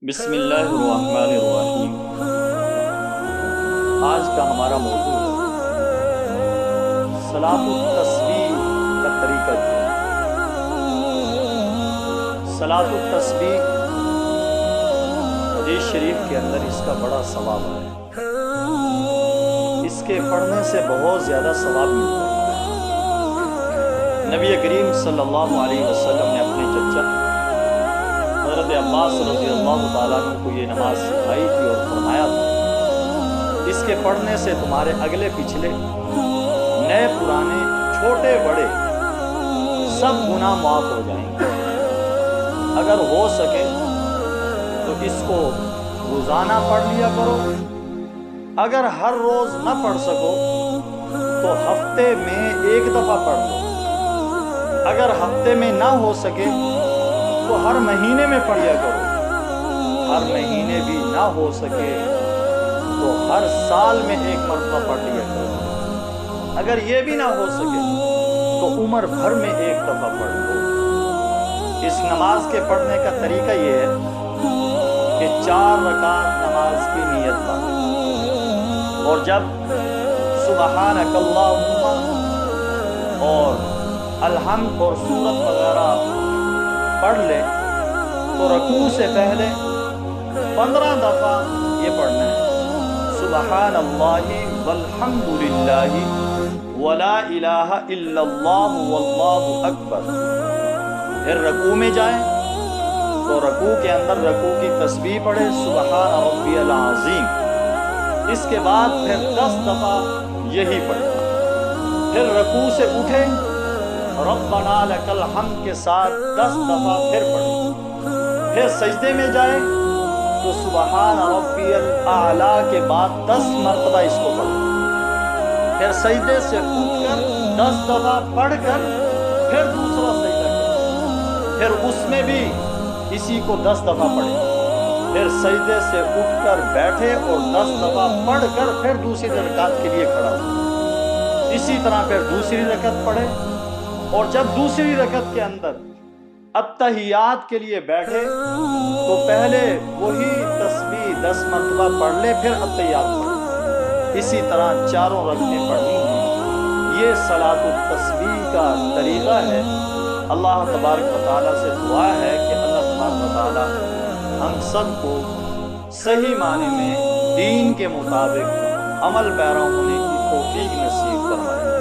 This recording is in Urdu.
بسم اللہ الرحمن الرحیم۔ آج کا ہمارا موضوع ہے صلاۃ التسبیح کا طریقہ کیا ہے۔ صلاۃ التسبیح حدیث شریف کے اندر اس کا بڑا ثواب ہے، اس کے پڑھنے سے بہت زیادہ ثواب ملتا ہے۔ نبی کریم صلی اللہ علیہ وسلم نے اپنے چچا حضرت عباس رضی اللہ تعالیٰ عنہ کو یہ نماز سکھائی تھی اور فرمایا تھا اس کے پڑھنے سے تمہارے اگلے پچھلے نئے پرانے چھوٹے بڑے سب گناہ معاف ہو جائیں گے۔ اگر ہو سکے تو اس کو روزانہ پڑھ لیا کرو، اگر ہر روز نہ پڑھ سکو تو ہفتے میں ایک دفعہ پڑھ لو، اگر ہفتے میں نہ ہو سکے تو ہر مہینے میں پڑھیا کرو، ہر مہینے بھی نہ ہو سکے تو ہر سال میں ایک مرتبہ پڑھ لیا کرو، اگر یہ بھی نہ ہو سکے تو عمر بھر میں ایک دفعہ پڑھ لو۔ اس نماز کے پڑھنے کا طریقہ یہ ہے کہ 4 رکعت نماز کی نیت بات، اور جب سبحانک اللہم اور الحمد اور سورت وغیرہ پڑھ لے تو رکوع سے پہلے 15 دفعہ یہ پڑھنا ہے، سبحان اللہ والحمد للہ ولا الہ الا اللہ واللہ اکبر۔ پھر رکوع میں جائیں تو رکوع کے اندر رکوع کی تسبیح پڑھے، سبحان ربی العظیم، اس کے بعد پھر 10 دفعہ یہی پڑھے، پھر رکوع سے اٹھیں ربنا لک الحمد کے ساتھ 10 دفعہ پھر پڑھیں، پھر سجدے میں جائیں تو سبحان ربی الاعلی کے بعد 10 مرتبہ اس کو پڑھیں، پھر سجدے سے اٹھ کر 10 دفعہ پڑھ کر پھر دوسرا سجدہ کریں، پھر اس میں بھی اسی کو 10 دفعہ پڑھیں، پھر سجدے سے اٹھ کر بیٹھے اور 10 دفعہ پڑھ کر پھر دوسری رکعت کے لیے کھڑا ہو، اسی طرح پھر دوسری رکعت پڑھے، اور جب دوسری رکعت کے اندر التحیات کے لیے بیٹھے تو پہلے وہی تسبیح 10 مرتبہ پڑھ لے، پھر التحیات پڑھے، اسی طرح 4 رکعتیں پڑھنی ہیں۔ یہ صلاۃ التسبیح کا طریقہ ہے۔ اللہ تبارک و تعالیٰ سے دعا ہے کہ اللہ تبارک و تعالیٰ ہم سب کو صحیح معنی میں دین کے مطابق عمل پیرا ہونے کی توفیق نصیب فرمائے۔